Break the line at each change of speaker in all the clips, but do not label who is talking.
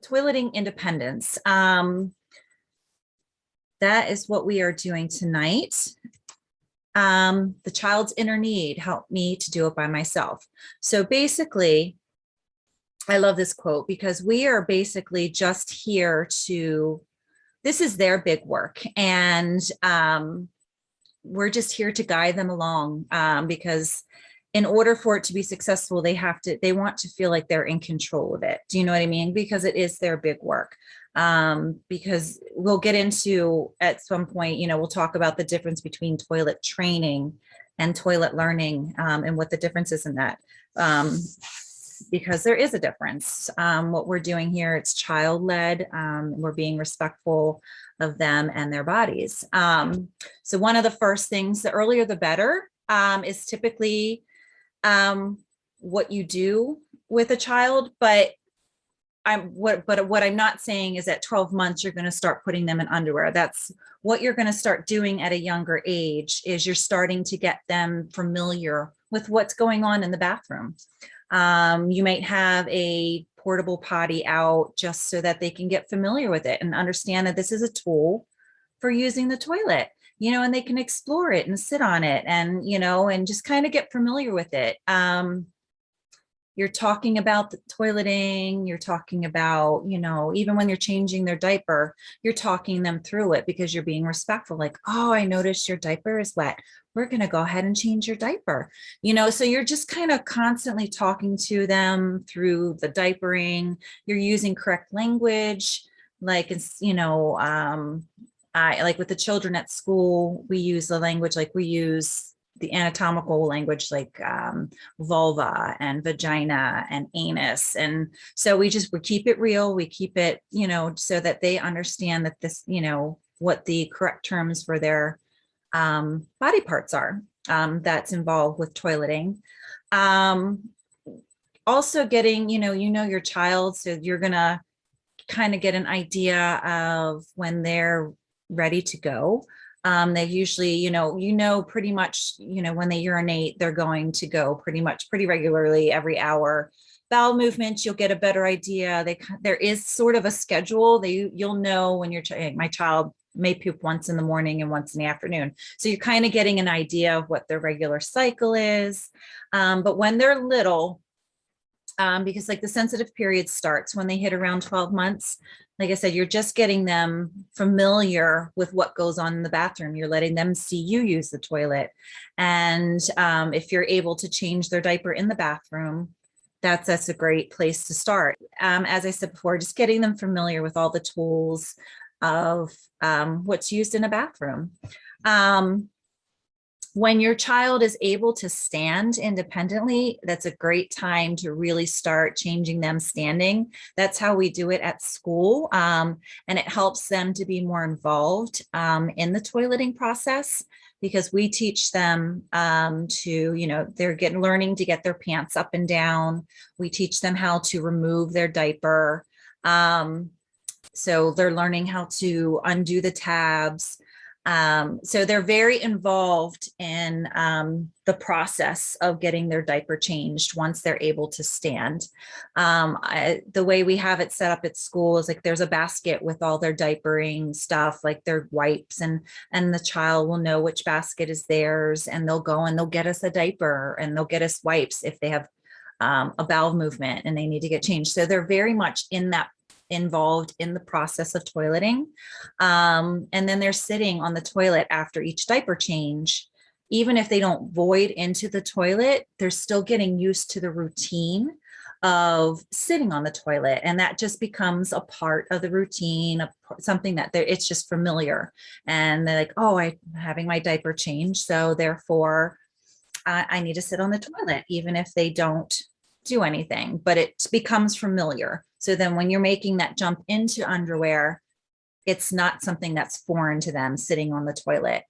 toileting independence. That is what we are doing tonight. The child's inner need, help me to do it by myself. So basically, I love this quote because we are basically just here to, this is their big work. And we're just here to guide them along because in order for it to be successful, they want to feel like they're in control of it. Do you know what I mean? Because it is their big work. Because we'll get into at some point, we'll talk about the difference between toilet training and toilet learning and what the difference is in that. Because there is a difference. What we're doing here, it's child-led. We're being respectful of them and their bodies. So one of the first things, the earlier the better, is typically what you do with a child, but what I'm not saying is at 12 months, you're going to start putting them in underwear. That's what you're going to start doing at a younger age is you're starting to get them familiar with what's going on in the bathroom. You might have a portable potty out just so that they can get familiar with it and understand that this is a tool for using the toilet, and they can explore it and sit on it and, and just kind of get familiar with it. You're talking about the toileting, you're talking about, even when you're changing their diaper, you're talking them through it because you're being respectful. Like, oh, I noticed your diaper is wet. We're going to go ahead and change your diaper. So you're just kind of constantly talking to them through the diapering. You're using correct language. Like, like with the children at school, we use the language, like we use the anatomical language like vulva and vagina and anus. And so we keep it real. We keep it, so that they understand that this, what the correct terms for their body parts are that's involved with toileting. Also getting, your child, so you're going to kind of get an idea of when they're ready to go. They usually, pretty much, when they urinate, they're going to go pretty regularly every hour. Bowel movements, you'll get a better idea. There is sort of a schedule. You'll know when my child may poop once in the morning and once in the afternoon. So you're kind of getting an idea of what their regular cycle is. But when they're little, because like the sensitive period starts when they hit around 12 months. Like I said, you're just getting them familiar with what goes on in the bathroom. You're letting them see you use the toilet. And if you're able to change their diaper in the bathroom, that's a great place to start. As I said before, just getting them familiar with all the tools of what's used in a bathroom. When your child is able to stand independently, that's a great time to really start changing them standing. That's how we do it at school. And it helps them to be more involved in the toileting process because we teach them to, they're learning to get their pants up and down. We teach them how to remove their diaper. So they're learning how to undo the tabs. So they're very involved in the process of getting their diaper changed once they're able to stand. The way we have it set up at school is like there's a basket with all their diapering stuff, like their wipes, and the child will know which basket is theirs, and they'll go and they'll get us a diaper and they'll get us wipes if they have a bowel movement and they need to get changed. So they're very much involved in the process of toileting. And then they're sitting on the toilet after each diaper change. Even if they don't void into the toilet, they're still getting used to the routine of sitting on the toilet. And that just becomes a part of the routine, something that it's just familiar. And they're like, oh, I'm having my diaper changed. So therefore I need to sit on the toilet, even if they don't do anything, but it becomes familiar. So then when you're making that jump into underwear, it's not something that's foreign to them sitting on the toilet.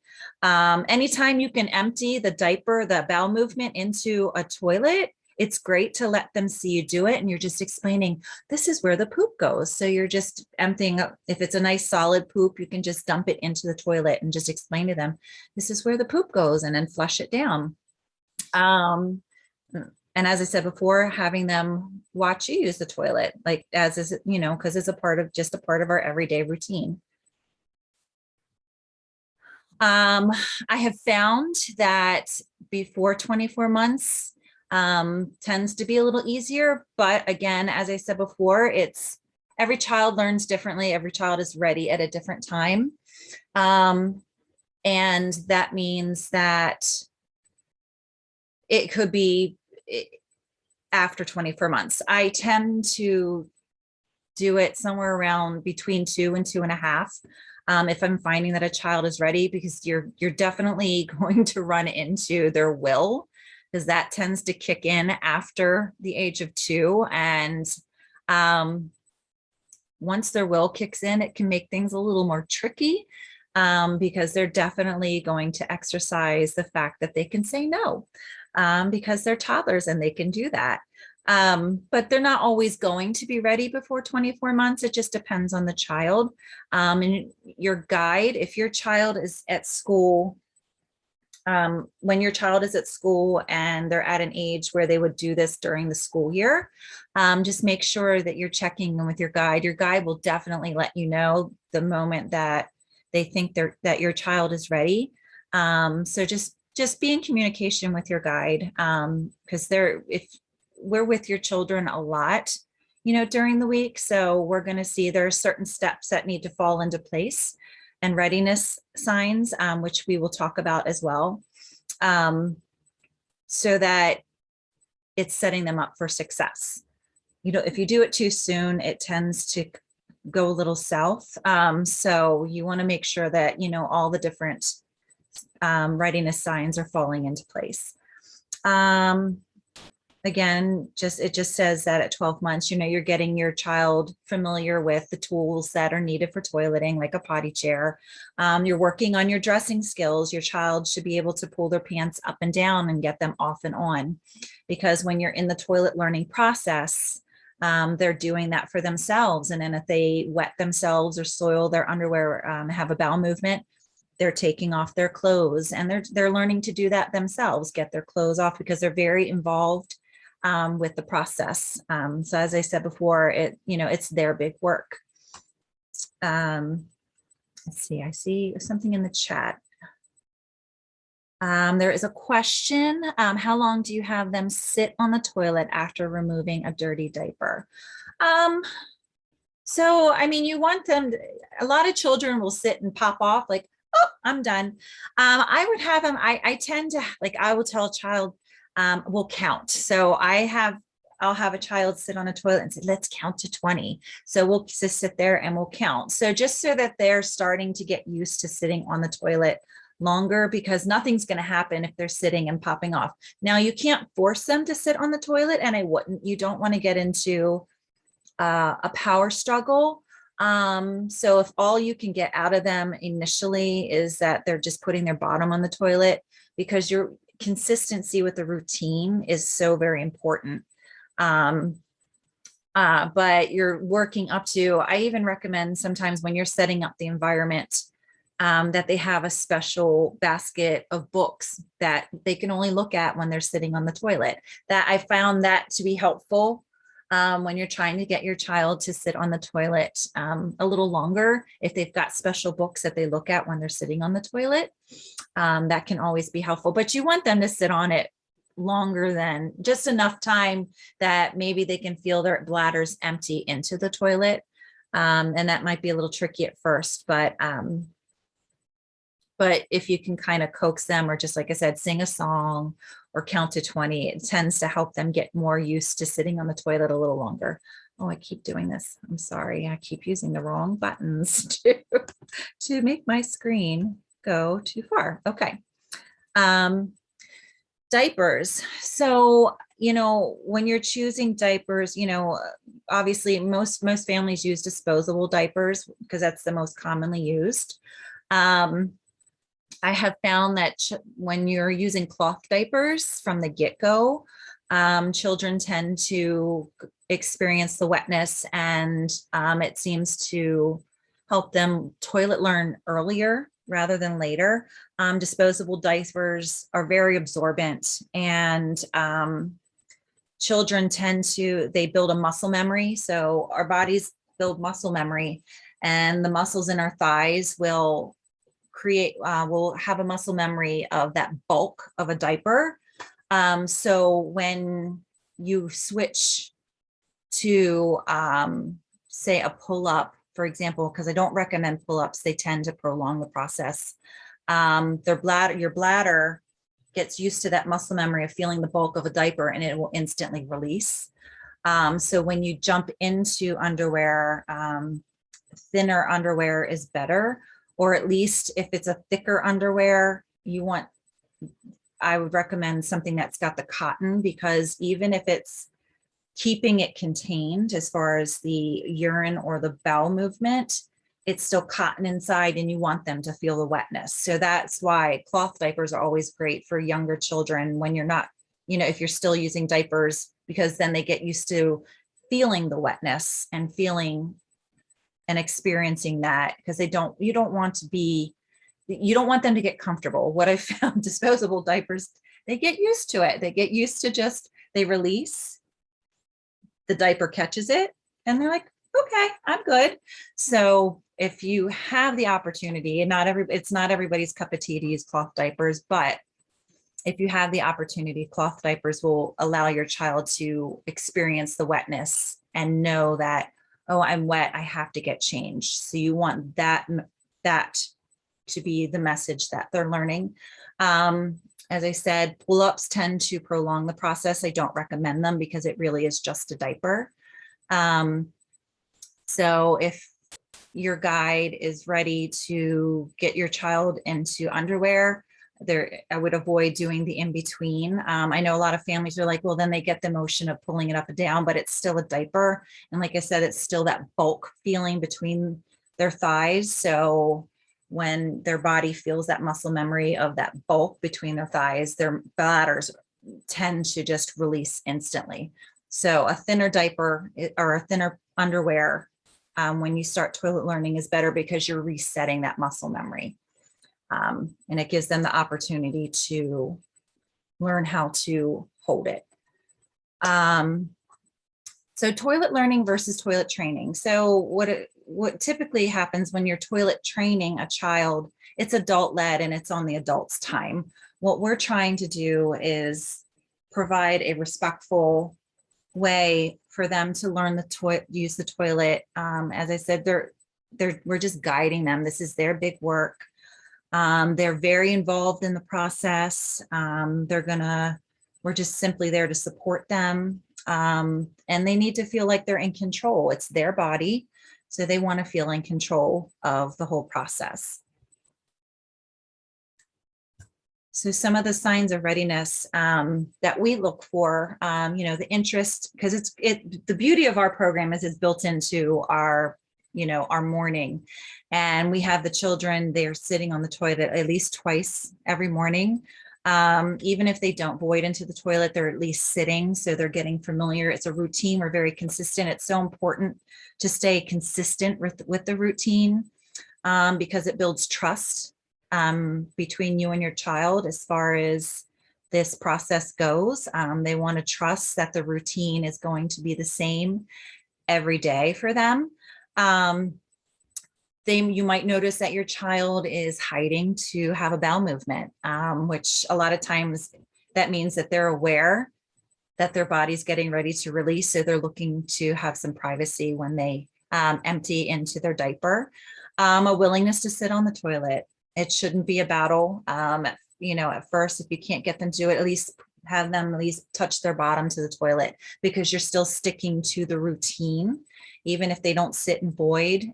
Anytime you can empty the diaper, the bowel movement into a toilet, it's great to let them see you do it. And you're just explaining, this is where the poop goes. So you're just emptying up. If it's a nice solid poop, you can just dump it into the toilet and just explain to them, this is where the poop goes, and then flush it down. And as I said before, having them watch you use the toilet, like as is, you know, because it's just a part of our everyday routine. I have found that before 24 months tends to be a little easier. But again, as I said before, every child learns differently. Every child is ready at a different time. And that means that it could be after 24 months. I tend to do it somewhere around between 2 and 2.5. If I'm finding that a child is ready, because you're definitely going to run into their will, because that tends to kick in after the age of 2. And once their will kicks in, it can make things a little more tricky, because they're definitely going to exercise the fact that they can say no, because they're toddlers and they can do that. But they're not always going to be ready before 24 months. It just depends on the child. And your guide, if your child is at school, when your child is at school and they're at an age where they would do this during the school year, just make sure that you're checking in with your guide. Your guide will definitely let you know the moment that they think that your child is ready. So just be in communication with your guide, because if we're with your children a lot, you know, during the week. So we're going to see there are certain steps that need to fall into place, and readiness signs, which we will talk about as well, so that it's setting them up for success. You know, if you do it too soon, it tends to go a little south. So you want to make sure that, you know, all the different readiness signs are falling into place. Again, it just says that at 12 months, you know, you're getting your child familiar with the tools that are needed for toileting, like a potty chair. You're working on your dressing skills. Your child should be able to pull their pants up and down and get them off and on, because when you're in the toilet learning process, they're doing that for themselves. And then if they wet themselves or soil their underwear, have a bowel movement, they're taking off their clothes, and they're learning to do that themselves, get their clothes off, because they're very involved with the process. So as I said before, it's their big work. Let's see, I see something in the chat. There is a question. How long do you have them sit on the toilet after removing a dirty diaper? So, I mean, you want them, a lot of children will sit and pop off like, oh, I'm done. I would have them, I tend to, like, I will tell a child, we'll count. So I'll have a child sit on a toilet and say, let's count to 20. So we'll just sit there and we'll count. So just so that they're starting to get used to sitting on the toilet longer, because nothing's going to happen if they're sitting and popping off. Now, you can't force them to sit on the toilet, and you don't want to get into a power struggle. So if all you can get out of them initially is that they're just putting their bottom on the toilet, because your consistency with the routine is so very important. But you're working up to, I even recommend sometimes when you're setting up the environment, that they have a special basket of books that they can only look at when they're sitting on the toilet. That I found that to be helpful when you're trying to get your child to sit on the toilet a little longer. If they've got special books that they look at when they're sitting on the toilet, that can always be helpful. But you want them to sit on it longer than just enough time that maybe they can feel their bladders empty into the toilet. And that might be a little tricky at first, but if you can kind of coax them, or just like I said, sing a song or count to 20, it tends to help them get more used to sitting on the toilet a little longer. Oh, I keep doing this. I'm sorry. I keep using the wrong buttons to make my screen go too far. Okay. Diapers. So, when you're choosing diapers, obviously most families use disposable diapers because that's the most commonly used. I have found that when you're using cloth diapers from the get-go, children tend to experience the wetness, and it seems to help them toilet learn earlier rather than later. Disposable diapers are very absorbent, and children they build a muscle memory. So our bodies build muscle memory, and the muscles in our thighs will have a muscle memory of that bulk of a diaper. So when you switch to, say, a pull-up, for example, because I don't recommend pull-ups, they tend to prolong the process. Your bladder gets used to that muscle memory of feeling the bulk of a diaper, and it will instantly release. So when you jump into underwear, thinner underwear is better, or at least if it's a thicker underwear, I would recommend something that's got the cotton, because even if it's keeping it contained as far as the urine or the bowel movement, it's still cotton inside, and you want them to feel the wetness. So that's why cloth diapers are always great for younger children when you're not, if you're still using diapers, because then they get used to feeling the wetness and feeling and experiencing that, because you don't want them to get comfortable. What I found, disposable diapers, they get used to it. They get used to they release, the diaper catches it, and they're like, okay, I'm good. So if you have the opportunity, and it's not everybody's cup of tea to use cloth diapers, but if you have the opportunity, cloth diapers will allow your child to experience the wetness and know that, oh, I'm wet, I have to get changed. So you want that to be the message that they're learning. As I said, pull-ups tend to prolong the process. I don't recommend them because it really is just a diaper. So if your guide is ready to get your child into underwear, I would avoid doing the in-between. I know a lot of families are like, well, then they get the motion of pulling it up and down, but it's still a diaper. And like I said, it's still that bulk feeling between their thighs. So when their body feels that muscle memory of that bulk between their thighs, their bladders tend to just release instantly. So a thinner diaper or a thinner underwear when you start toilet learning is better, because you're resetting that muscle memory. And it gives them the opportunity to learn how to hold it. So toilet learning versus toilet training. So what typically happens when you're toilet training a child, it's adult led and it's on the adult's time. What we're trying to do is provide a respectful way for them to learn use the toilet. As I said, we're just guiding them. This is their big work. They're very involved in the process. We're just simply there to support them. And they need to feel like they're in control. It's their body. So they want to feel in control of the whole process. So some of the signs of readiness that we look for, the interest, because the beauty of our program is it's built into our morning, and we have the children, they're sitting on the toilet at least twice every morning. Even if they don't void into the toilet, they're at least sitting. So they're getting familiar. It's a routine. We're very consistent. It's so important to stay consistent with the routine because it builds trust between you and your child as far as this process goes. They want to trust that the routine is going to be the same every day for them. You might notice that your child is hiding to have a bowel movement, which a lot of times that means that they're aware that their body's getting ready to release. So they're looking to have some privacy when they empty into their diaper. A willingness to sit on the toilet. It shouldn't be a battle. At first, if you can't get them to do it, at least have them at least touch their bottom to the toilet, because you're still sticking to the routine. Even if they don't sit and void,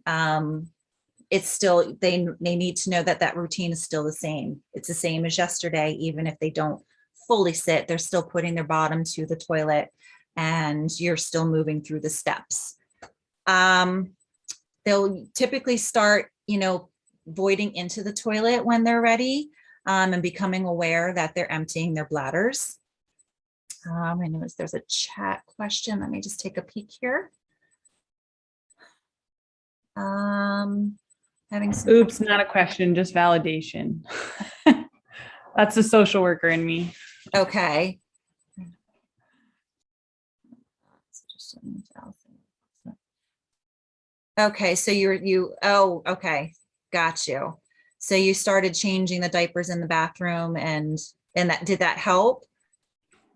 it's still, they need to know that routine is still the same. It's the same as yesterday. Even if they don't fully sit, they're still putting their bottom to the toilet and you're still moving through the steps. They'll typically start, voiding into the toilet when they're ready and becoming aware that they're emptying their bladders. I notice there's a chat question. Let me just take a peek here.
Oops, not a question, just validation. That's the social worker in me.
Okay. Okay, so oh, okay, got you. So you started changing the diapers in the bathroom and did that help?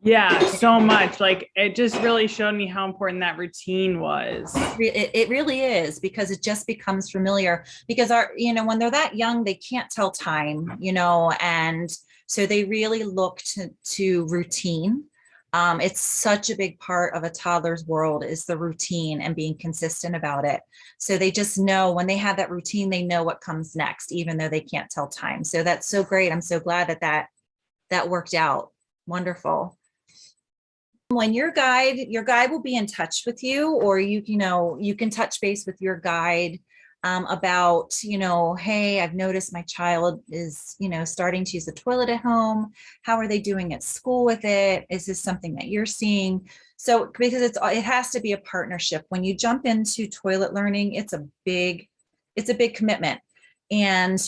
Yeah, so much. Like it just really showed me how important that routine was.
It really is, because it just becomes familiar, because when they're that young, they can't tell time, and so they really look to routine. It's such a big part of a toddler's world is the routine and being consistent about it. So they just know when they have that routine, they know what comes next, even though they can't tell time. So that's so great. I'm so glad that worked out. Wonderful. When your guide will be in touch with you, or you can touch base with your guide about, hey, I've noticed my child is, starting to use the toilet at home. How are they doing at school with it? Is this something that you're seeing? So because it has to be a partnership. When you jump into toilet learning, it's a big commitment. And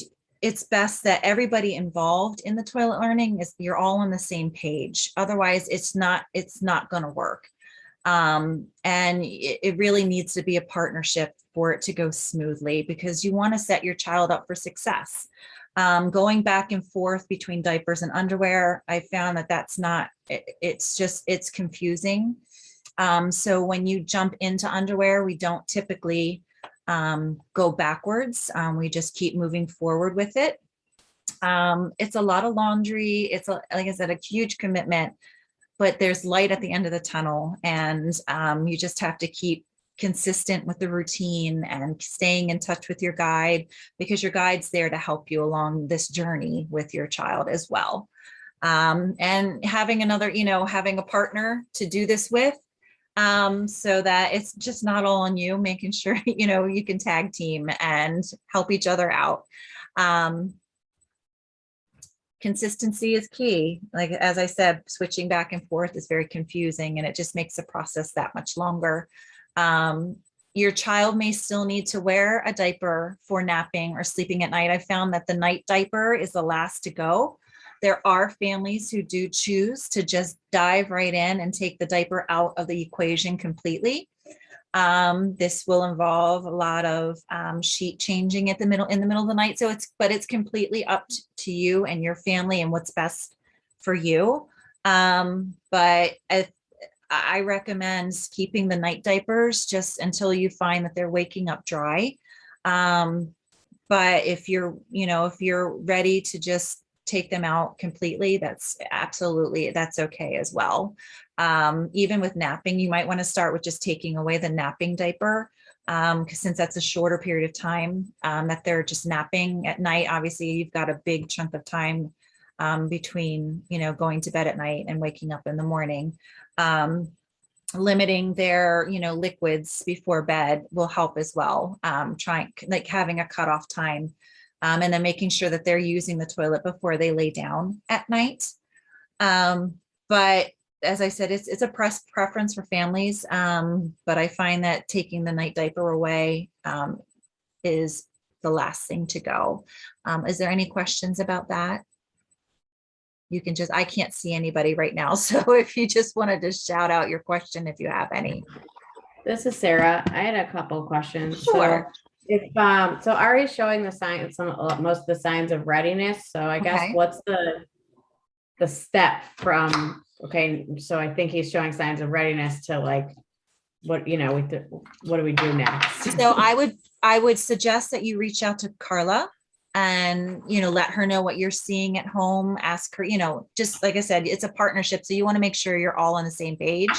it's best that everybody involved in the toilet learning you're all on the same page. Otherwise, it's not going to work. And it really needs to be a partnership for it to go smoothly, because you want to set your child up for success. Going back and forth between diapers and underwear, I found that's not, it's confusing. So when you jump into underwear, we don't typically go backwards. We just keep moving forward with it. It's a lot of laundry. It's like I said, a huge commitment, but there's light at the end of the tunnel, and you just have to keep consistent with the routine and staying in touch with your guide, because your guide's there to help you along this journey with your child as well. And having having a partner to do this with, so that it's just not all on you, making sure, you can tag team and help each other out. Consistency is key. Like, as I said, switching back and forth is very confusing, and it just makes the process that much longer. Your child may still need to wear a diaper for napping or sleeping at night. I found that the night diaper is the last to go. There are families who do choose to just dive right in and take the diaper out of the equation completely. This will involve a lot of sheet changing in the middle of the night. So it's completely up to you and your family and what's best for you. But I recommend keeping the night diapers just until you find that they're waking up dry. But if you're ready to just take them out completely, that's okay as well. Even with napping, you might want to start with just taking away the napping diaper, because since that's a shorter period of time that they're just napping at night. Obviously, you've got a big chunk of time between going to bed at night and waking up in the morning. Limiting their liquids before bed will help as well. Trying like having a cutoff time. And then making sure that they're using the toilet before they lay down at night. But as I said, it's a preference for families. But I find that taking the night diaper away is the last thing to go. Is there any questions about that? You can I can't see anybody right now. So if you just wanted to shout out your question, if you have any.
This is Sarah. I had a couple of questions.
Sure.
So Ari's showing the signs, most of the signs of readiness. So I guess what's the step from, okay, so I think he's showing signs of readiness to like, what do we do next?
So I would suggest that you reach out to Carla and, let her know what you're seeing at home. Ask her, just like I said, it's a partnership. So you want to make sure you're all on the same page,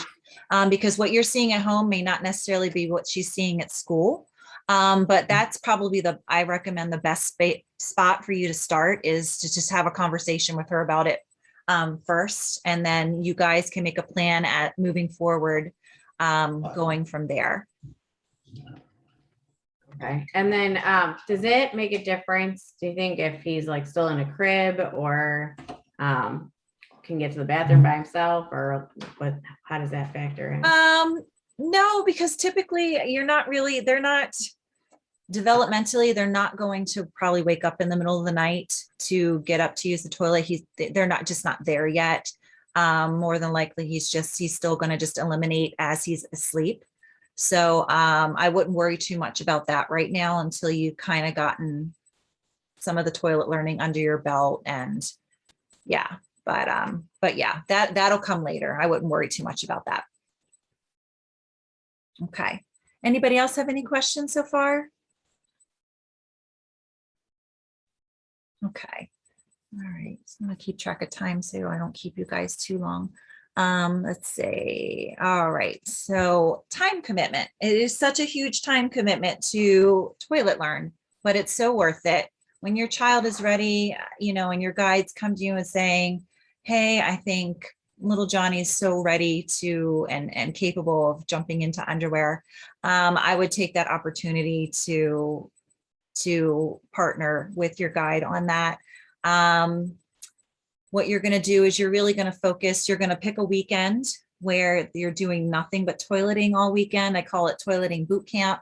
because what you're seeing at home may not necessarily be what she's seeing at school. But that's probably I recommend the best spot for you to start is to just have a conversation with her about it first. And then you guys can make a plan at moving forward, going from there.
Okay. And then does it make a difference, do you think, if he's like still in a crib or can get to the bathroom by himself, or how does that factor in?
No, because typically they're not developmentally, they're not going to probably wake up in the middle of the night to get up to use the toilet. They're not there yet. more than likely he's still going to just eliminate as he's asleep. So I wouldn't worry too much about that right now until you kind of gotten some of the toilet learning under your belt. And yeah, but yeah, that'll come later. I wouldn't worry too much about that. Okay. Anybody else have any questions so far? Okay. All right. So I'm going to keep track of time so I don't keep you guys too long. Let's see. All right. So time commitment. It is such a huge time commitment to toilet learn, but it's so worth it. When your child is ready, you know, and your guides come to you and saying, hey, I think little Johnny's so ready to and capable of jumping into underwear. I would take that opportunity to partner with your guide on that. What you're going to do is you're really going to focus. You're going to pick a weekend where you're doing nothing but toileting all weekend. I call it toileting boot camp.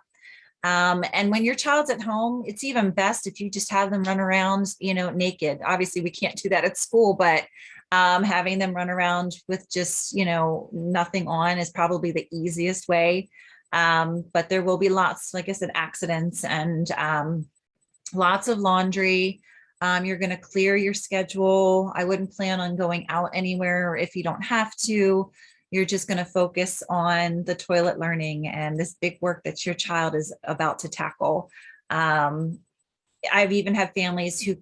And when your child's at home, it's even best if you just have them run around, you know, naked. Obviously, we can't do that at school, but having them run around with just, you know, nothing on is probably the easiest way. But there will be lots, like I said, accidents and lots of laundry. You're going to clear your schedule. I wouldn't plan on going out anywhere if you don't have to. You're just going to focus on the toilet learning and this big work that your child is about to tackle. I've even had families who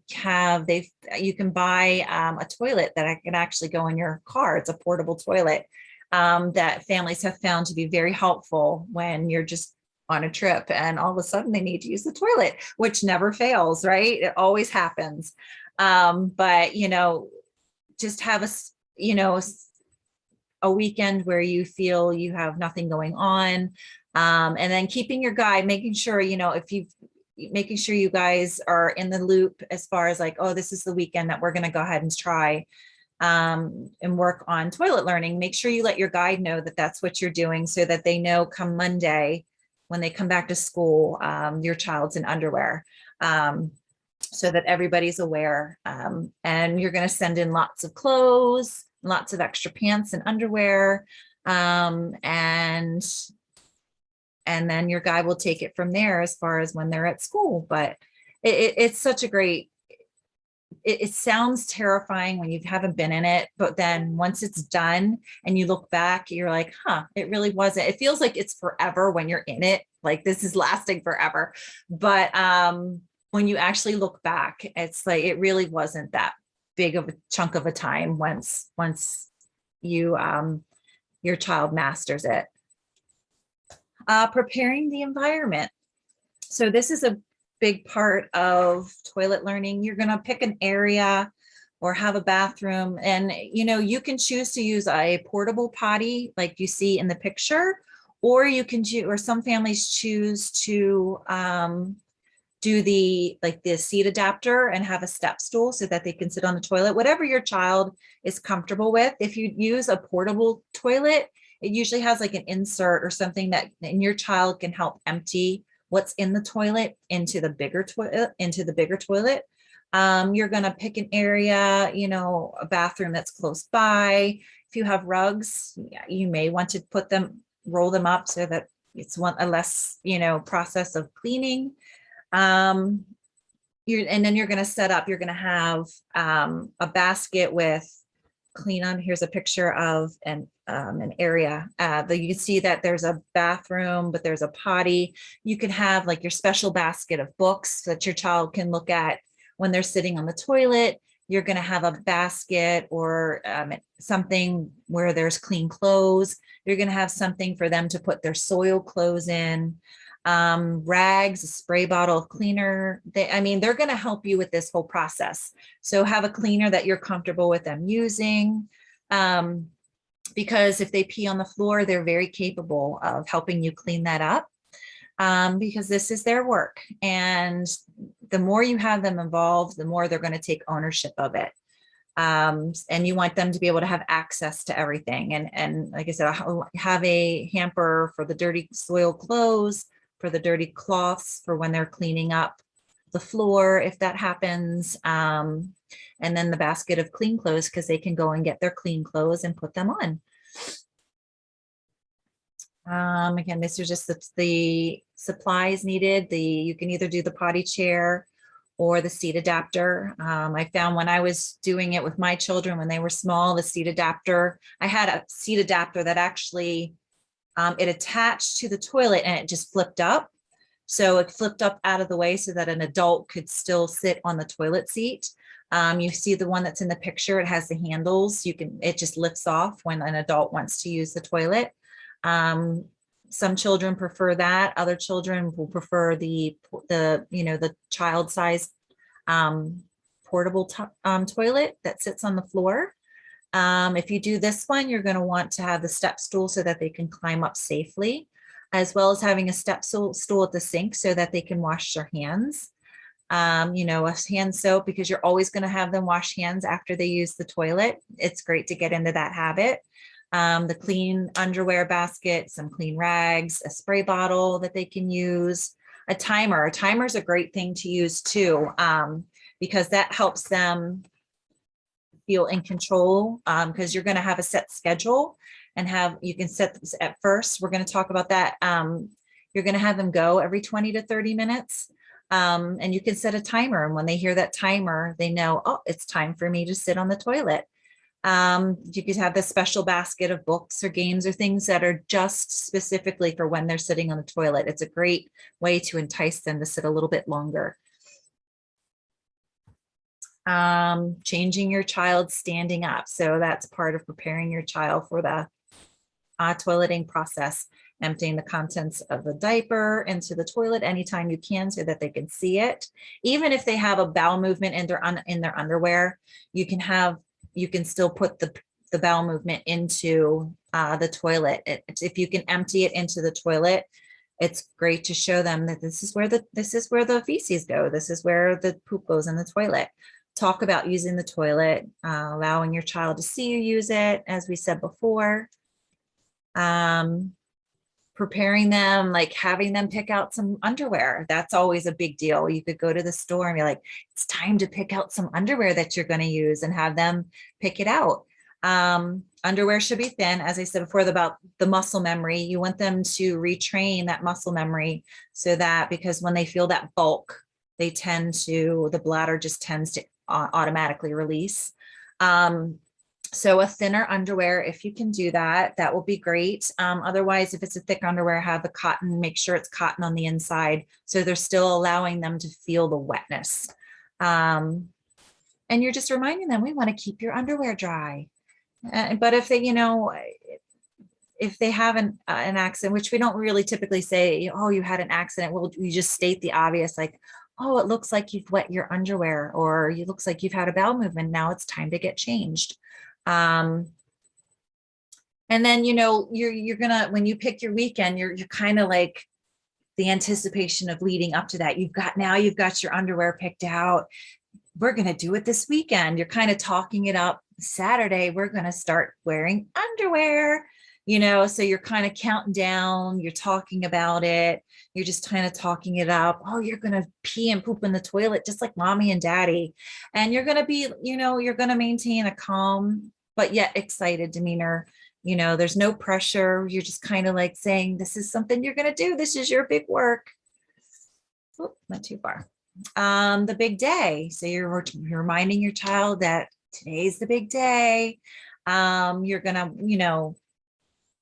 you can buy a toilet that can actually go in your car. It's a portable toilet that families have found to be very helpful when you're just on a trip and all of a sudden they need to use the toilet, which never fails, right? It always happens. But, you know, just have a weekend where you feel you have nothing going on. And then keeping your guide, making sure, you know, making sure you guys are in the loop as far as like, oh, this is the weekend that we're going to go ahead and try and work on toilet learning. Make sure you let your guide know that that's what you're doing so that they know come Monday when they come back to school, your child's in underwear, so that everybody's aware. And you're going to send in lots of clothes, lots of extra pants and underwear. And then your guide will take it from there as far as when they're at school. But it's such a great, it sounds terrifying when you haven't been in it, but then once it's done and you look back, you're like, huh, it really wasn't. It feels like it's forever when you're in it, like this is lasting forever. But when you actually look back, it's like, it really wasn't that big of a chunk of a time once you, your child masters it. Preparing the environment. So this is a big part of toilet learning. You're going to pick an area or have a bathroom, and you know, you can choose to use a portable potty like you see in the picture, or you can or some families choose to do the seat adapter and have a step stool so that they can sit on the toilet, whatever your child is comfortable with. If you use a portable toilet, it usually has like an insert or something that your child can help empty what's in the toilet into the bigger toilet. You're going to pick an area, you know, a bathroom that's close by. If you have rugs, you may want to roll them up so that it's a less, you know, process of cleaning. And then you're going to set up, you're going to have a basket with here's a picture of an area that you can see that there's a bathroom, but there's a potty. You can have like your special basket of books that your child can look at when they're sitting on the toilet. You're going to have a basket or something where there's clean clothes. You're going to have something for them to put their soiled clothes in. Rags, a spray bottle of cleaner. They're going to help you with this whole process. So have a cleaner that you're comfortable with them using, because if they pee on the floor, they're very capable of helping you clean that up, because this is their work. And the more you have them involved, the more they're going to take ownership of it. And you want them to be able to have access to everything. And like I said, have a hamper for the dirty soiled clothes, for the dirty cloths, for when they're cleaning up the floor if that happens. And then the basket of clean clothes, because they can go and get their clean clothes and put them on. Again, this is just the supplies needed. You can either do the potty chair or the seat adapter. I found when I was doing it with my children when they were small, the seat adapter, I had a seat adapter that actually, it attached to the toilet and it just flipped up. So it flipped up out of the way so that an adult could still sit on the toilet seat. You see the one that's in the picture, it has the handles. It just lifts off when an adult wants to use the toilet. Some children prefer that. Other children will prefer the child size portable toilet that sits on the floor. If you do this one, you're going to want to have the step stool so that they can climb up safely, as well as having a step stool at the sink so that they can wash their hands. A hand soap, because you're always going to have them wash hands after they use the toilet. It's great to get into that habit. The clean underwear basket, some clean rags, a spray bottle that they can use, a timer. A timer is a great thing to use too, because that helps them feel in control, because you're going to have a set schedule and you can set this at first. We're going to talk about that. You're going to have them go every 20 to 30 minutes. And you can set a timer. And when they hear that timer, they know, oh, it's time for me to sit on the toilet. You could have this special basket of books or games or things that are just specifically for when they're sitting on the toilet. It's a great way to entice them to sit a little bit longer. Changing your child standing up. So that's part of preparing your child for the toileting process. Emptying the contents of the diaper into the toilet anytime you can so that they can see it. Even if they have a bowel movement in their underwear, you can still put the bowel movement into the toilet. If you can empty it into the toilet, it's great to show them that this is where the feces go. This is where the poop goes in the toilet. Talk about using the toilet, allowing your child to see you use it, as we said before. Preparing them, like having them pick out some underwear. That's always a big deal. You could go to the store and be like, it's time to pick out some underwear that you're going to use, and have them pick it out. Underwear should be thin. As I said before about the muscle memory, you want them to retrain that muscle memory so that, because when they feel that bulk, the bladder just tends to automatically release. So a thinner underwear, if you can do that, that will be great. Otherwise, if it's a thick underwear, have the cotton, make sure it's cotton on the inside. So they're still allowing them to feel the wetness. And you're just reminding them, we want to keep your underwear dry. But if they have an accident, which we don't really typically say, oh, you had an accident, we just state the obvious, like, oh, it looks like you've wet your underwear, or it looks like you've had a bowel movement. Now it's time to get changed. And then, you're gonna, when you pick your weekend, you're kind of like the anticipation of leading up to that. You've got your underwear picked out. We're going to do it this weekend. You're kind of talking it up. Saturday, we're going to start wearing underwear, so you're kind of counting down, you're talking about it. You're just kind of talking it up. Oh, you're going to pee and poop in the toilet, just like mommy and daddy. And you're going to be, you're going to maintain a calm, but yet excited demeanor. There's no pressure. You're just kind of like saying, this is something you're going to do. This is your big work. Oh, not too far. The big day. So you're reminding your child that today's the big day. You're going to,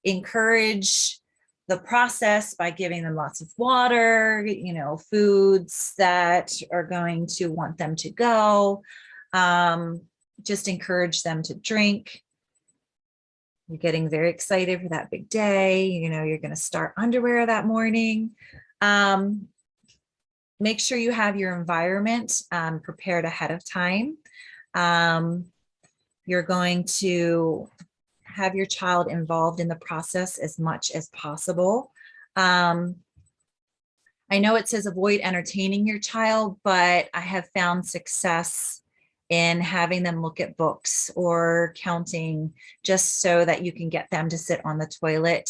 encourage the process by giving them lots of water, foods that are going to want them to go. Just encourage them to drink. You're getting very excited for that big day. You're going to start underwear that morning. Make sure you have your environment prepared ahead of time. You're going to have your child involved in the process as much as possible. I know it says avoid entertaining your child, but I have found success in having them look at books or counting, just so that you can get them to sit on the toilet.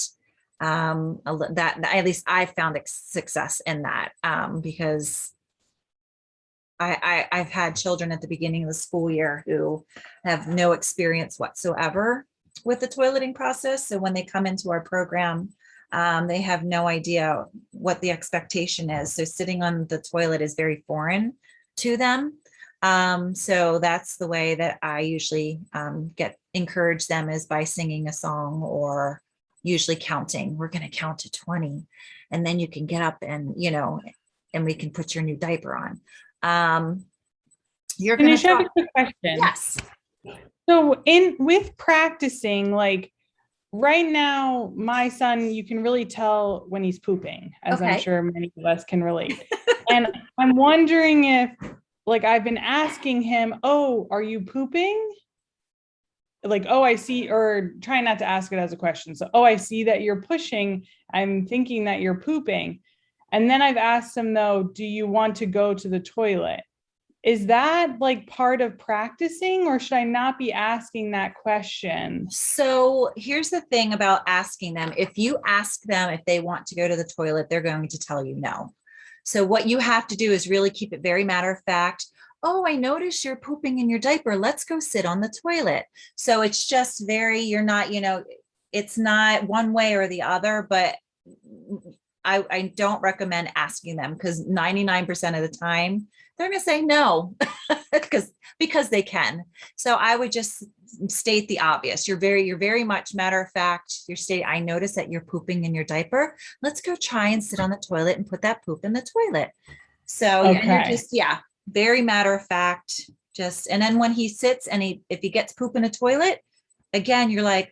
That at least I found success in that, because I've had children at the beginning of the school year who have no experience whatsoever with the toileting process. So when they come into our program, they have no idea what the expectation is. So sitting on the toilet is very foreign to them. So that's the way that I usually encourage them, is by singing a song, or usually counting. We're going to count to 20, and then you can get up and, and we can put your new diaper on. You're going to
have a quick question.
Yes.
So with practicing, like right now, my son, you can really tell when he's pooping, as I'm sure many of us can relate. And I'm wondering if, like, I've been asking him, oh, are you pooping? Like, oh, I see, or trying not to ask it as a question. So, oh, I see that you're pushing. I'm thinking that you're pooping. And then I've asked him, though, do you want to go to the toilet? Is that like part of practicing, or should I not be asking that question?
So here's the thing about asking them. If you ask them if they want to go to the toilet, they're going to tell you no. So what you have to do is really keep it very matter of fact. Oh, I noticed you're pooping in your diaper. Let's go sit on the toilet. So it's just you're not, it's not one way or the other, but I don't recommend asking them, because 99% of the time they're going to say no because they can. So I would just state the obvious. You're very much matter of fact. You're stating, I notice that you're pooping in your diaper. Let's go try and sit on the toilet and put that poop in the toilet. So you're just, very matter of fact. And then when he sits and if he gets poop in a toilet, again, you're like,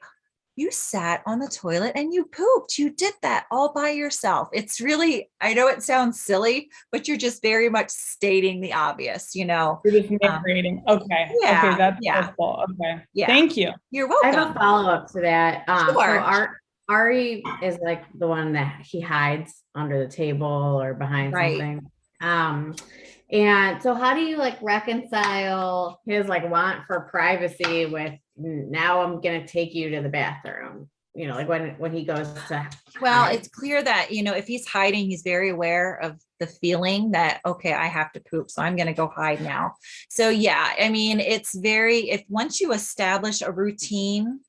you sat on the toilet and you pooped. You did that all by yourself. It's really, I know it sounds silly, but you're just very much stating the obvious, You're
just narrating. Okay.
Yeah.
Okay. That's helpful. Okay.
Yeah.
Thank you.
You're welcome.
I have a follow-up to that.
Sure.
So Ari is like the one that he hides under the table or behind something. And so how do you like reconcile his like want for privacy with, now I'm going to take you to the bathroom, like when he goes to.
Well, it's clear that, if he's hiding, he's very aware of the feeling that, okay, I have to poop, so I'm going to go hide now. So yeah, I mean, it's if once you establish a routine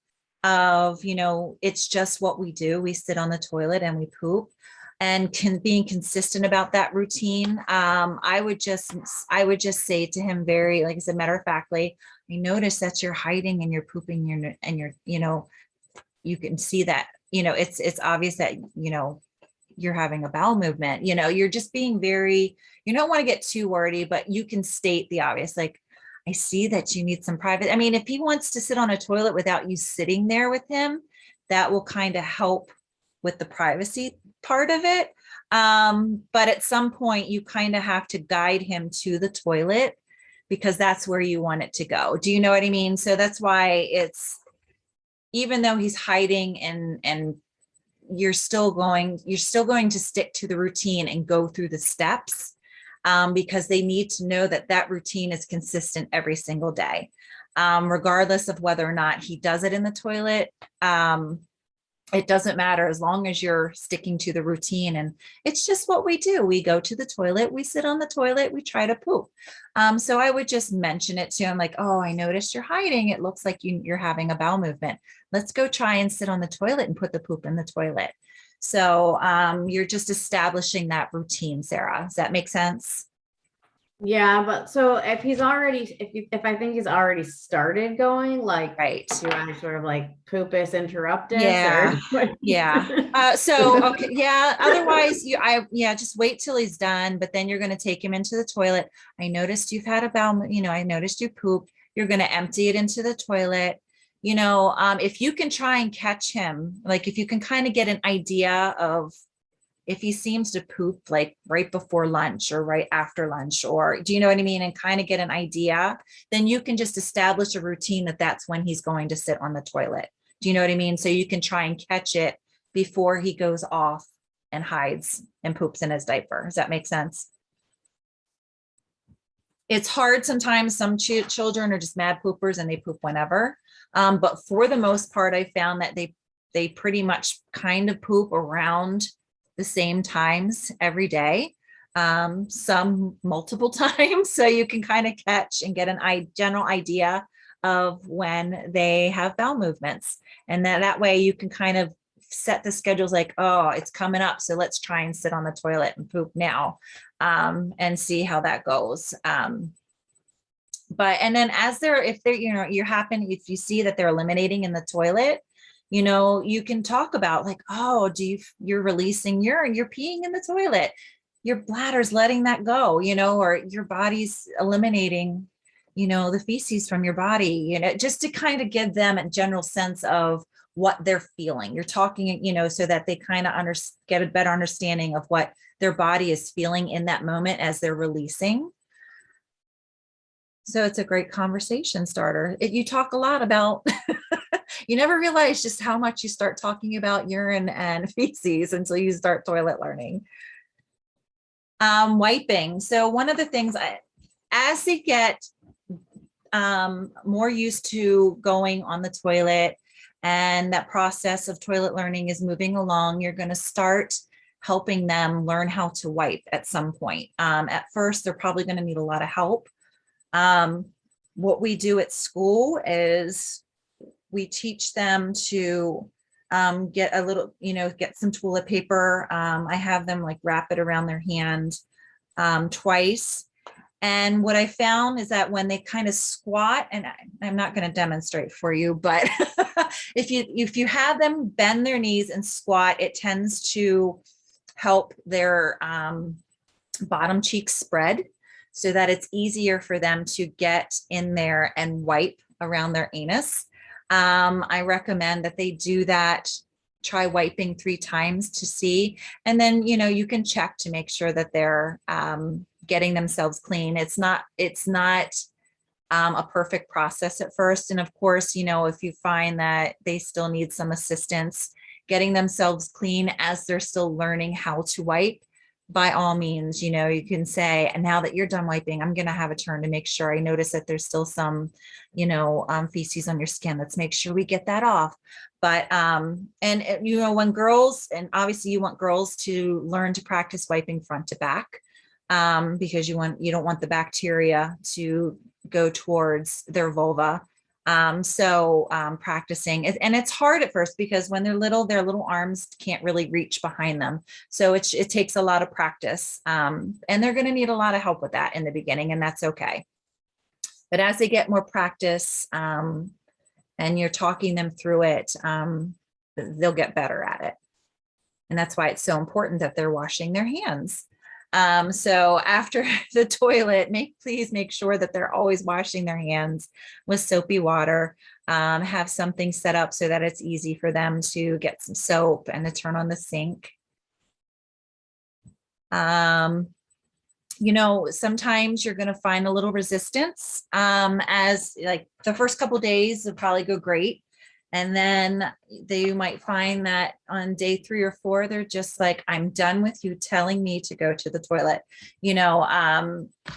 of, it's just what we do, we sit on the toilet and we poop, and being consistent about that routine. I would just say to him, very, like I said, matter of factly, I notice that you're hiding and you're pooping and you're, you can see that, it's obvious that, you're having a bowel movement, you're just being very, you don't want to get too wordy, but you can state the obvious. Like, I see that you need some private. I mean, if he wants to sit on a toilet without you sitting there with him, that will kind of help with the privacy part of it. But at some point you kind of have to guide him to the toilet, because that's where you want it to go. Do you know what I mean? So that's why even though he's hiding and you're still going to stick to the routine and go through the steps, because they need to know that routine is consistent every single day, regardless of whether or not he does it in the toilet. It doesn't matter, as long as you're sticking to the routine. And it's just what we do. We go to the toilet, we sit on the toilet, we try to poop. So I would just mention it to him, like, oh, I noticed you're hiding. It looks like you're having a bowel movement. Let's go try and sit on the toilet and put the poop in the toilet. So you're just establishing that routine, Sarah. Does that make sense?
Yeah, but so if I think he's already started going, like,
right,
do you want to sort of like poop is interrupted?
Yeah. So, okay. Yeah. Otherwise just wait till he's done, but then you're going to take him into the toilet. I noticed you've had a bowel, I noticed you pooped. You're going to empty it into the toilet. If you can try and catch him, like if you can kind of get an idea of if he seems to poop like right before lunch or right after lunch, or do you know what I mean? And kind of get an idea, then you can just establish a routine that's when he's going to sit on the toilet. Do you know what I mean? So you can try and catch it before he goes off and hides and poops in his diaper. Does that make sense? It's hard sometimes. Some children are just mad poopers and they poop whenever. But for the most part, I found that they pretty much kind of poop around the same times every day. some multiple times, so you can kind of catch and get an general idea of when they have bowel movements. And that way you can kind of set the schedules like, oh, it's coming up, so let's try and sit on the toilet and poop now, and see how that goes. But and then if they're, if you see that they're eliminating in the toilet, you can talk about like, oh, you're releasing urine, you're peeing in the toilet, your bladder's letting that go, or your body's eliminating, the feces from your body, just to kind of give them a general sense of what they're feeling. You're talking, so that they kind of get a better understanding of what their body is feeling in that moment as they're releasing. So it's a great conversation starter. You talk a lot about, you never realize just how much you start talking about urine and feces until you start toilet learning. Wiping. So one of the things, as they get more used to going on the toilet, and that process of toilet learning is moving along, you're going to start helping them learn how to wipe at some point. At first, they're probably going to need a lot of help. What we do at school is we teach them to get a little, get some toilet paper. I have them like wrap it around their hand twice. And what I found is that when they kind of squat, and I'm not going to demonstrate for you, but if you have them bend their knees and squat, it tends to help their bottom cheeks spread, so that it's easier for them to get in there and wipe around their anus. I recommend that they do that. Try wiping 3 times to see, and then you can check to make sure that they're getting themselves clean. It's not a perfect process at first, and of course, if you find that they still need some assistance getting themselves clean as they're still learning how to wipe, by all means, you can say, and now that you're done wiping, I'm going to have a turn to make sure I notice that there's still some, feces on your skin. Let's make sure we get that off. But, when girls, and obviously you want girls to learn to practice wiping front to back, because you don't want the bacteria to go towards their vulva. Practicing, and it's hard at first because when they're little, their little arms can't really reach behind them. So it takes a lot of practice, and they're going to need a lot of help with that in the beginning, and that's okay. But as they get more practice, and you're talking them through it, they'll get better at it. And that's why it's so important that they're washing their hands. So after the toilet, please make sure that they're always washing their hands with soapy water. Have something set up so that it's easy for them to get some soap and to turn on the sink. Sometimes you're going to find a little resistance, as like the first couple of days will probably go great. And then you might find that on day 3 or 4, they're just like, I'm done with you telling me to go to the toilet,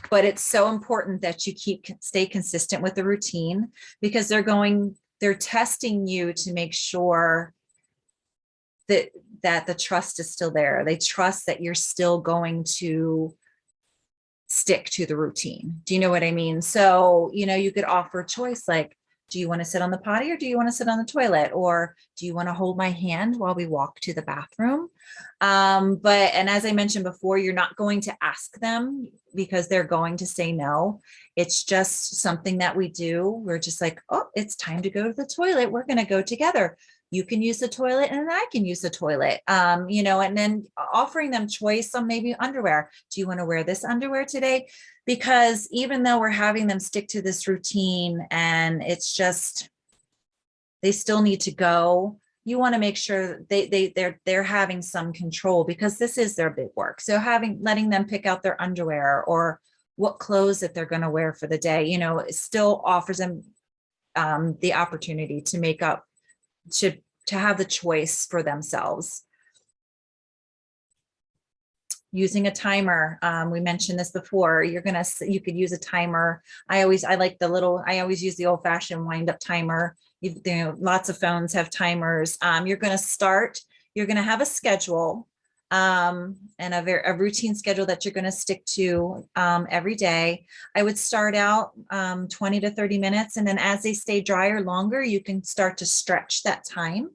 but it's so important that you stay consistent with the routine, because they're testing you to make sure that the trust is still there. They trust that you're still going to stick to the routine. Do you know what I mean? So, you could offer a choice like, do you want to sit on the potty or do you want to sit on the toilet? Or do you want to hold my hand while we walk to the bathroom? And as I mentioned before, you're not going to ask them because they're going to say no. It's just something that we do. We're just like, oh, it's time to go to the toilet. We're going to go together. You can use the toilet and I can use the toilet, and then offering them choice on maybe underwear. Do you want to wear this underwear today? Because even though we're having them stick to this routine and it's just, they still need to go, you want to make sure they're having some control, because this is their big work. So letting them pick out their underwear or what clothes that they're going to wear for the day, it still offers them the opportunity to make up, to have the choice for themselves. Using a timer. We mentioned this before. You could use a timer. I always use the old fashioned wind up timer. Lots of phones have timers. You're going to have a schedule. and a routine schedule that you're going to stick to every day. I would start out 20 to 30 minutes, and then as they stay drier longer, you can start to stretch that time.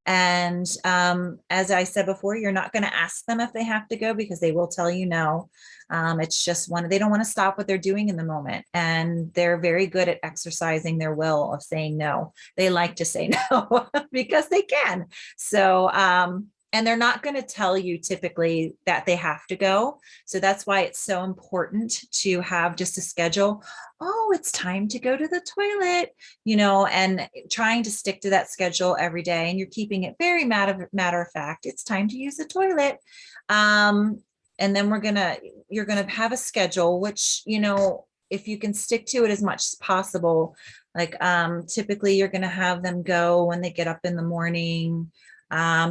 As I said before, you're not going to ask them if they have to go, because they will tell you no. It's just they don't want to stop what they're doing in the moment. And they're very good at exercising their will of saying no. They like to say no because they can. So, and they're not going to tell you typically that they have to go. So that's why it's so important to have just a schedule. Oh, it's time to go to the toilet, and trying to stick to that schedule every day. And you're keeping it very matter of fact. It's time to use the toilet. And then you're going to have a schedule, which, if you can stick to it as much as possible, like typically you're going to have them go when they get up in the morning,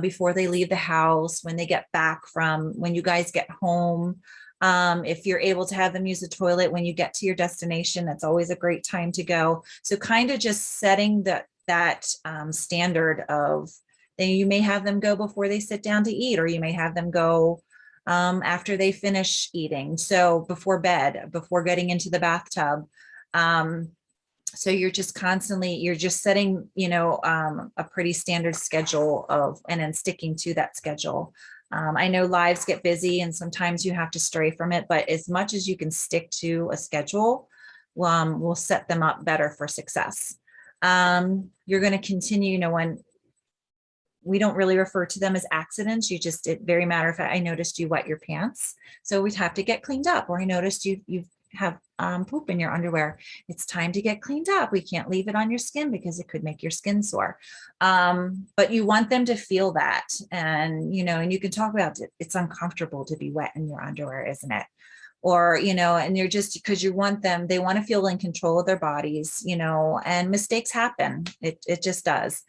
before they leave the house, when they get back when you guys get home. If you're able to have them use the toilet when you get to your destination, that's always a great time to go. So kind of just setting that standard of, then you may have them go before they sit down to eat, or you may have them go after they finish eating. So before bed, before getting into the bathtub. So you're just setting, a pretty standard schedule and then sticking to that schedule. I know lives get busy and sometimes you have to stray from it, but as much as you can stick to a schedule, will set them up better for success. You're going to continue, when we don't really refer to them as accidents. Very matter of fact, I noticed you wet your pants, so we'd have to get cleaned up. Or I noticed you have poop in your underwear. It's time to get cleaned up. We can't leave it on your skin because it could make your skin sore. But you want them to feel that. And, and you can talk about it. It's uncomfortable to be wet in your underwear, isn't it? Or, and you're just, because they want to feel in control of their bodies, and mistakes happen. It just does.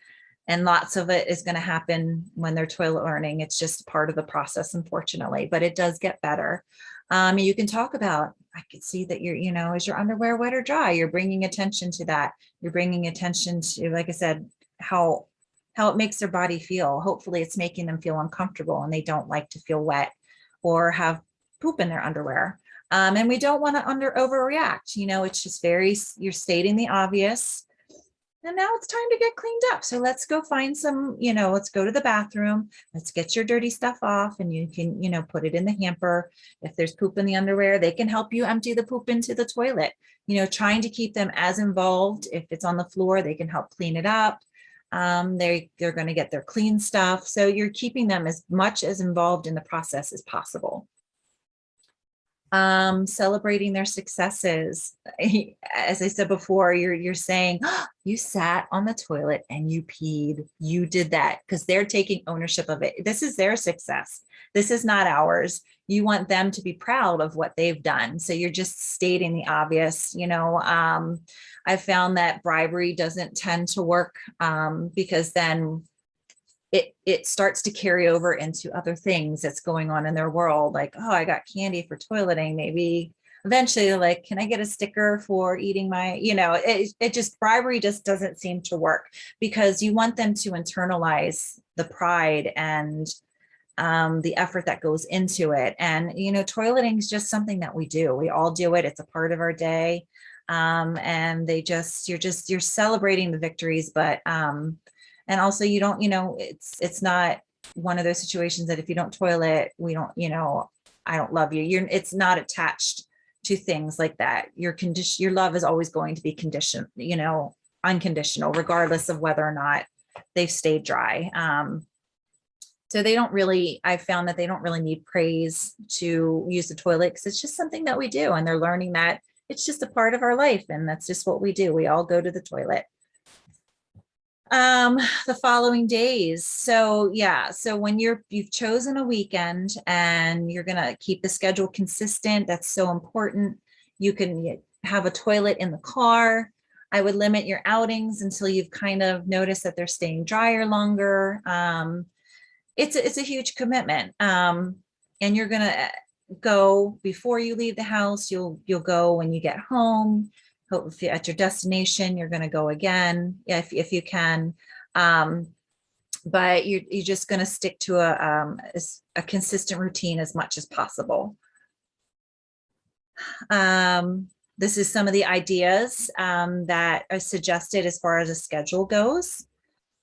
And lots of it is going to happen when they're toilet learning. It's just part of the process, unfortunately, but it does get better. You can talk about, I could see that is your underwear wet or dry? You're bringing attention to that. You're bringing attention to, like I said, how it makes their body feel. Hopefully it's making them feel uncomfortable and they don't like to feel wet or have poop in their underwear. And we don't want to overreact. It's just you're stating the obvious. And now it's time to get cleaned up. So let's go find some, let's go to the bathroom. Let's get your dirty stuff off, and you can, put it in the hamper. If there's poop in the underwear, they can help you empty the poop into the toilet, trying to keep them as involved. If it's on the floor, they can help clean it up. They're going to get their clean stuff. So you're keeping them as much as involved in the process as possible. Celebrating their successes. As I said before, you're saying, oh, you sat on the toilet and you peed, you did that, because they're taking ownership of it. This is their success. This is not ours. You want them to be proud of what they've done. So you're just stating the obvious. I found that bribery doesn't tend to work, because then it starts to carry over into other things that's going on in their world. Like, oh, I got candy for toileting. Maybe eventually, like, can I get a sticker for eating my, bribery just doesn't seem to work, because you want them to internalize the pride and the effort that goes into it. And, toileting is just something that we do. We all do it. It's a part of our day. And you're celebrating the victories, but, and also you don't, it's not one of those situations that if you don't toilet, we don't, I don't love you. It's not attached to things like that. Your love is always going to be conditioned, unconditional, regardless of whether or not they've stayed dry. So I found that they don't really need praise to use the toilet, because it's just something that we do. And they're learning that it's just a part of our life. And that's just what we do. We all go to the toilet. The following days. So when you've chosen a weekend and you're going to keep the schedule consistent, that's so important. You can have a toilet in the car. I would limit your outings until you've kind of noticed that they're staying drier longer. It's a huge commitment. And you're going to go before you leave the house. You'll go when you get home. At your destination, you're going to go again if you can. but you're just going to stick to a consistent routine as much as possible. This is some of the ideas that are suggested as far as a schedule goes.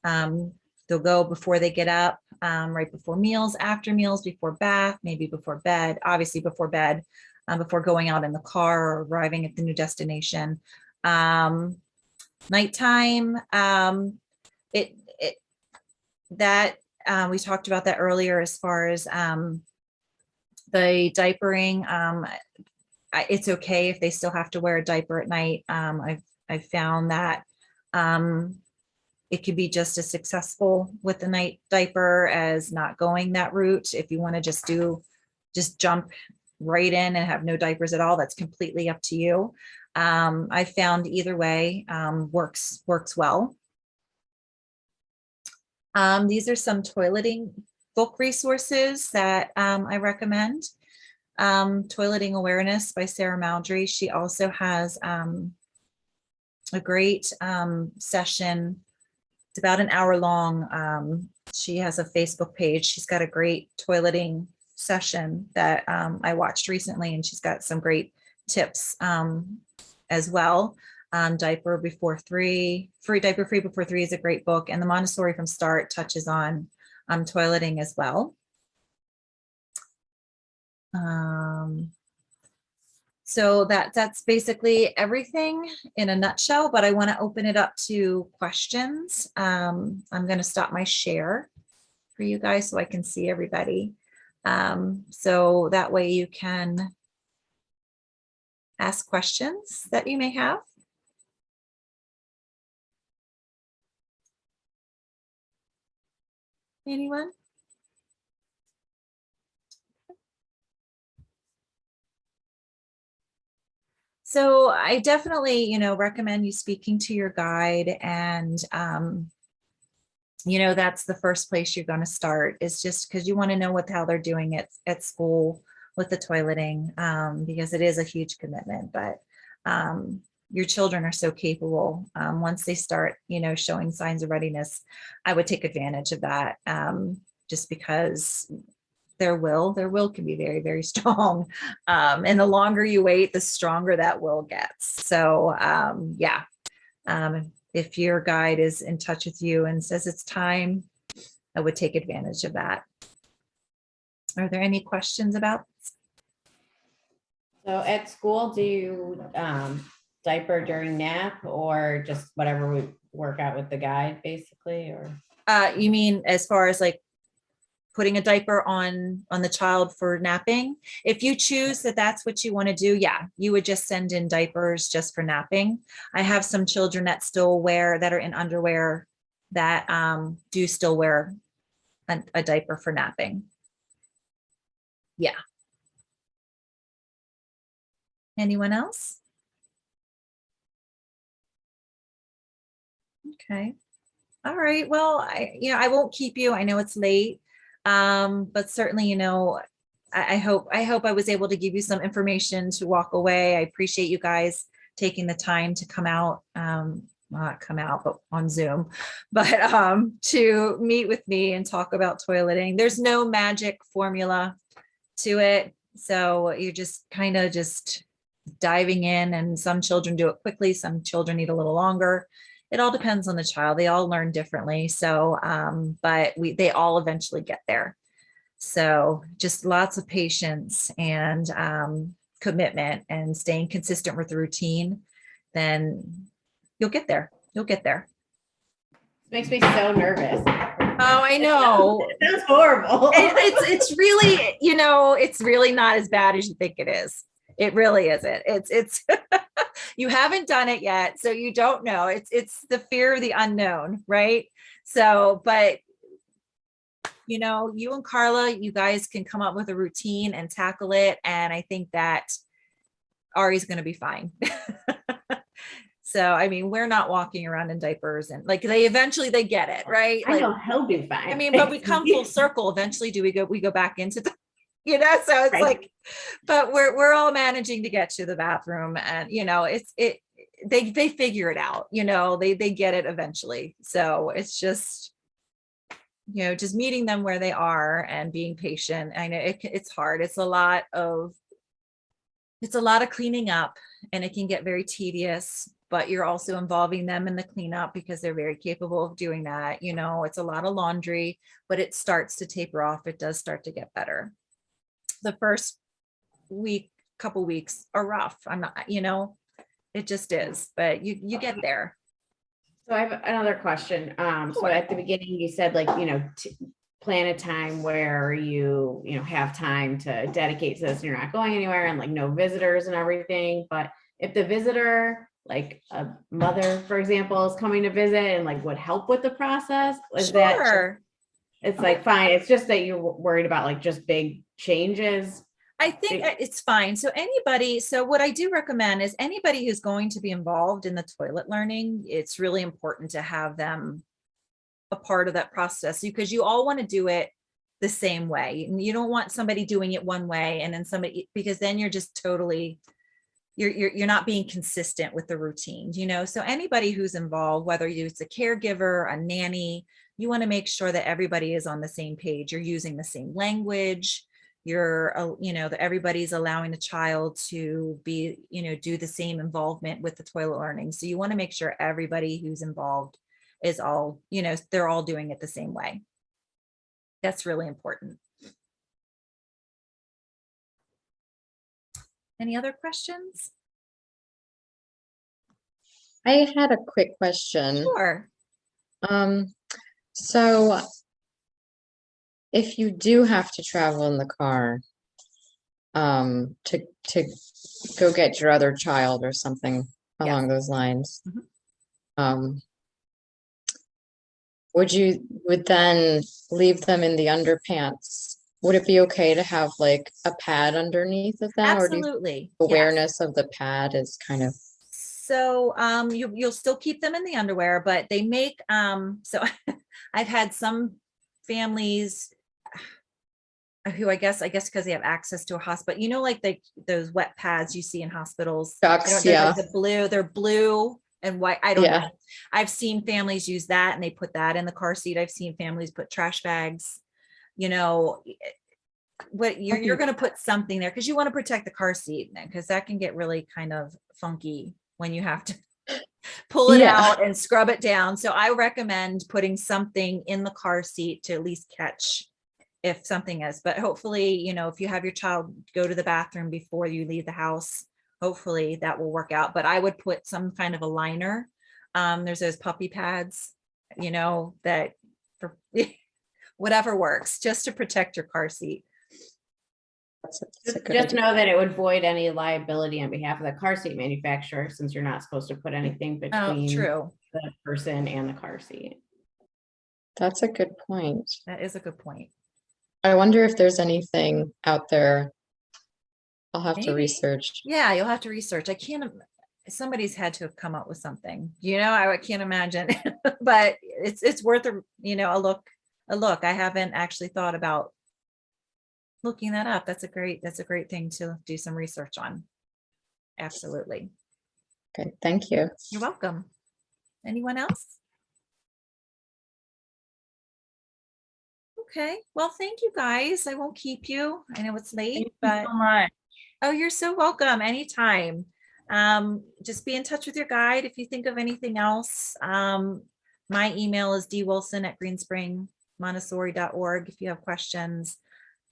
They'll go before they get up, right before meals, after meals, before bath, maybe before bed, obviously before bed, before going out in the car or arriving at the new destination. Nighttime, we talked about that earlier as far as the diapering. It's okay if they still have to wear a diaper at night. I've found that it could be just as successful with the night diaper as not going that route. If you want to just jump right in and have no diapers at all, that's completely up to you. I found either way works well. These are some toileting book resources that I recommend. Toileting Awareness by Sarah Mowdrey. She also has a great session. It's about an hour long. She has a Facebook page. She's got a great toileting session that I watched recently, and she's got some great tips as well. Diaper Before 3, Diaper Free Before 3 is a great book, and the Montessori from Start touches on toileting as well. So that's basically everything in a nutshell, but I want to open it up to questions. I'm going to stop my share for you guys so I can see everybody. So that way you can ask questions that you may have. Anyone? So I definitely, recommend you speaking to your guide, and, that's the first place you're going to start, is just because you want to know how they're doing it at school with the toileting, because it is a huge commitment, but your children are so capable. Once they start, showing signs of readiness, I would take advantage of that, just because their will can be very, very strong. And the longer you wait, the stronger that will gets. So yeah, if your guide is in touch with you and says it's time, I would take advantage of that. Are there any questions about this?
So at school, do you diaper during nap, or just whatever we work out with the guide, basically? Or
you mean as far as like putting a diaper on the child for napping? If you choose that that's what you want to do, yeah, you would just send in diapers just for napping. I have some children that are in underwear that do still wear a diaper for napping. Yeah. Anyone else? Okay. All right. Well, I won't keep you. I know it's late. But certainly, I hope I was able to give you some information to walk away. I appreciate you guys taking the time to come out, not come out, but on Zoom, but to meet with me and talk about toileting. There's no magic formula to it. So you're just kind of just diving in, and some children do it quickly. Some children need a little longer. It all depends on the child. They all learn differently. So, but they all eventually get there. So just lots of patience and commitment and staying consistent with the routine, then you'll get there. You'll get there.
It makes me so nervous.
Oh, I know.
It sounds horrible.
It's really, it's really not as bad as you think it is. It really isn't. It's you haven't done it yet, so you don't know. It's the fear of the unknown, right? So, but you and Carla, you guys can come up with a routine and tackle it, and I think that Ari's going to be fine. So, I mean, we're not walking around in diapers, and like they get it, right?
I know he'll be fine.
I mean, but we come full circle. Eventually, we go back into so it's right. Like, but we're all managing to get to the bathroom, and they figure it out, they get it eventually. So it's just, just meeting them where they are and being patient. I know it's hard. It's a lot of cleaning up, and it can get very tedious, but you're also involving them in the cleanup because they're very capable of doing that. It's a lot of laundry, but it starts to taper off. It does start to get better. The first couple weeks are rough. I'm not, it just is, but you get there.
So I have another question. So at the beginning you said plan a time where you have time to dedicate to this and you're not going anywhere, and like no visitors and everything. But if the visitor, like a mother, for example, is coming to visit and like would help with the process,
Sure.
It's like, fine. It's just that you're worried about like just big changes.
I think it's fine. So what I do recommend is anybody who's going to be involved in the toilet learning, it's really important to have them a part of that process, because you all want to do it the same way. And you don't want somebody doing it one way and then somebody, because then you're just totally, you're not being consistent with the routine, so anybody who's involved, whether it's a caregiver, a nanny, you want to make sure that everybody is on the same page. You're using the same language. That everybody's allowing the child to be, do the same involvement with the toilet learning. So you want to make sure everybody who's involved is all, they're all doing it the same way. That's really important. Any other questions?
I had a quick question.
Sure.
So if you do have to travel in the car, to go get your other child or something along those lines, would then leave them in the underpants? Would it be okay to have like a pad underneath of them?
Absolutely.
Or do you awareness of the pad is kind of.
So you'll still keep them in the underwear, but they make so I've had some families who I guess because they have access to a hospital, like those wet pads you see in hospitals.
Ducks,
like they're blue and white. I don't know. I've seen families use that and they put that in the car seat. I've seen families put trash bags, what you're going to put something there because you want to protect the car seat, because that can get really kind of funky when you have to pull it out and scrub it down. So I recommend putting something in the car seat to at least catch if something is, but hopefully, if you have your child go to the bathroom before you leave the house, hopefully that will work out. But I would put some kind of a liner. There's those puppy pads, that for whatever works, just to protect your car seat.
Just know that it would void any liability on behalf of the car seat manufacturer, since you're not supposed to put anything between the person and the car seat.
That's a good point.
That is a good point.
I wonder if there's anything out there. I'll have to research.
Yeah, you'll have to research. Somebody's had to have come up with something, I can't imagine, but it's worth a look. I haven't actually thought about looking that up. That's a great thing to do some research on. Absolutely.
Okay, thank you.
You're welcome. Anyone else? Okay, well, thank you guys. I won't keep you. I know it's late, but
so much.
Oh, you're so welcome. Anytime. Just be in touch with your guide if you think of anything else. My email is dwilson@greenspringmontessori.org if you have questions,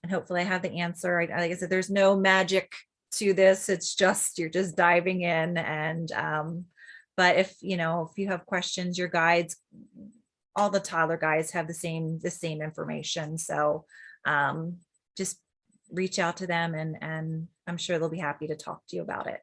and hopefully I have the answer. Like I said, there's no magic to this. It's just, you're just diving in. And, but if you have questions, your guides, all the toddler guides have the same information. So just reach out to them and I'm sure they'll be happy to talk to you about it.